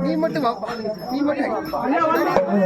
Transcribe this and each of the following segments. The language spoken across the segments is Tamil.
நீ மட்டும் வா, நீ மட்டும்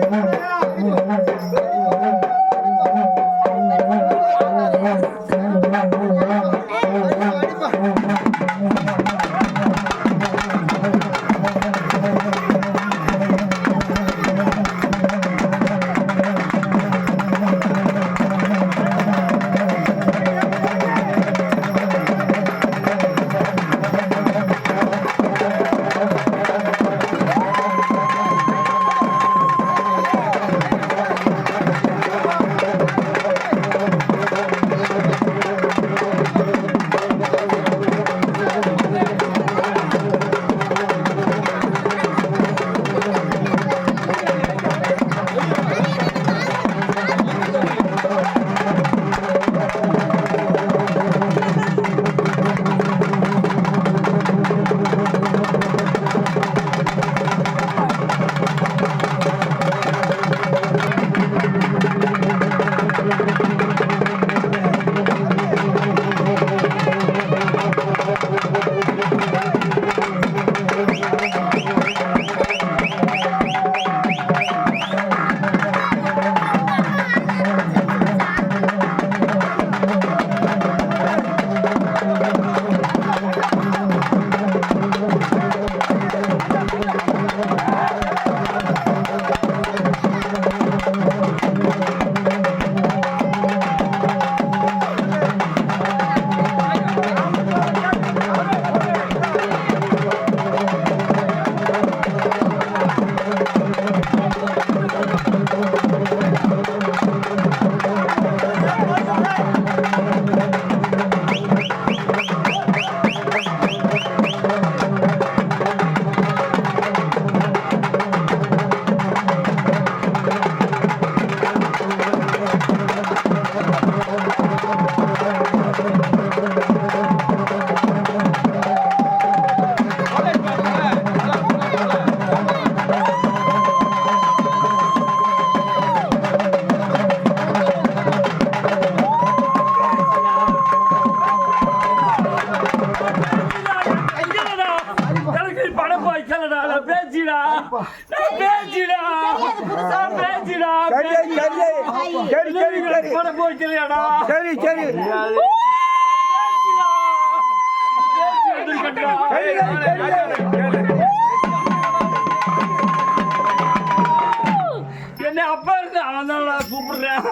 என்ன அப்பா இருந்து அவன் தான் கூப்பிடுறேன்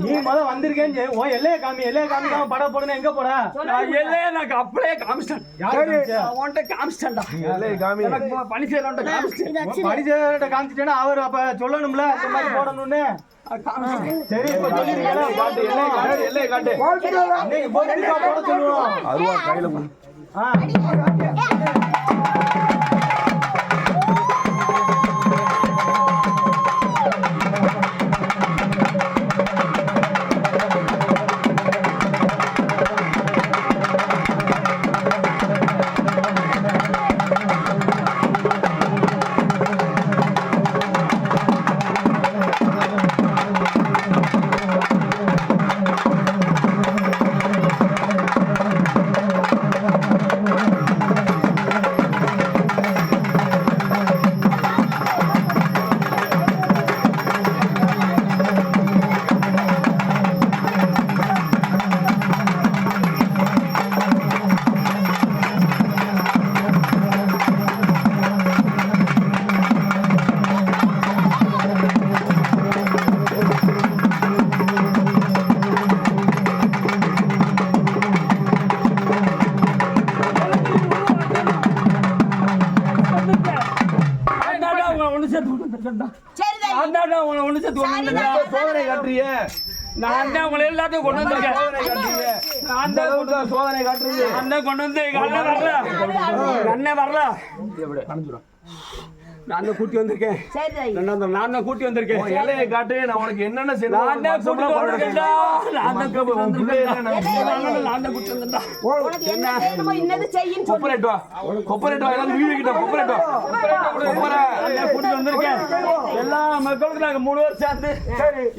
நீ முதல்ல வந்திருக்கேன்னு எல்லைய காமிக்காம பட போடுன்னு எங்க போட எல்லைய எனக்கு அப்படியே காமிச்சிட்டேன் காமிச்சிட்டேன்டா பணி பணிச்சேர்ட்ட காமிச்சிட்டேன்னா அவர் அப்ப சொல்லணும்ல இந்த மாதிரி போடணும்னு சரி இப்ப சொல்லிருக்கீங்களா பாட்டு எல்லைய காட்டு போட சொல்லுவோம் அருவா கையில சோதனை காட்டுறிய நான் தான் உங்களை எல்லாத்தையும் கொண்டு வந்திருக்கேன். நான் தான் சோதனை காட்டுறது நான் தான் கொண்டு வந்து அண்ணன் வரல நான் தான் கூட்டி வந்திருக்கேன். நான் தான் கூட்டி வந்திருக்கேன். எல்லையை காட்டு, நான் உனக்கு என்னென்ன செய்யணும்? நான் தான் கூட்டி வந்திருக்கேன்டா. நான் தான் கூட்டி வந்திருக்கேன். நான் தான் கூட்டி வந்தேன்டா. கொப்பரேட் வா, கொப்பரேட் வா, எல்லாம் வீடிக்கிட்ட கொப்பரேட் வா. நான் கூட்டி வந்திருக்கேன். எல்லா மக்களுக்கும் நாங்க 3 பேர் சேர்ந்து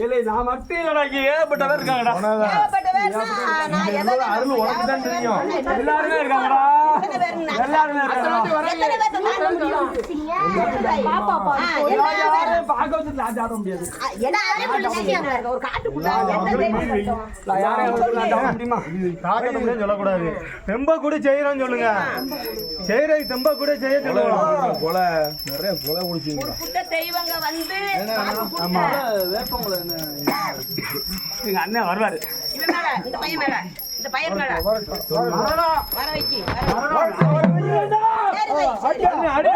இல்லை நான் மட்டும் இல்லடா, இங்க ஏகப்பட்ட பேர் இருக்காங்கடா. அருள் உனக்கு தான் தெரியும். எல்லாருமே இருக்காங்கடா. எல்லாருமே இருக்காங்கடா. எல்லாரும் பார்க்க வச்சு நான் சாப்பிட முடியாது. நான் யாரையும் சாப்பிட முடியுமா? காக்கணும்னு சொல்லக்கூடாது. தெம்ப கூட செய்யறோம்னு சொல்லுங்க. செய்யற தெம்ப கூட செய்ய சொல்லுங்க. கொலை நிறைய கொலை குடிச்சீங்க. ஆமா வேப்பங்குளம் என்ன எங்க அண்ணன் வருவாரு. இந்த பையன் மேல வர வைக்கி அடி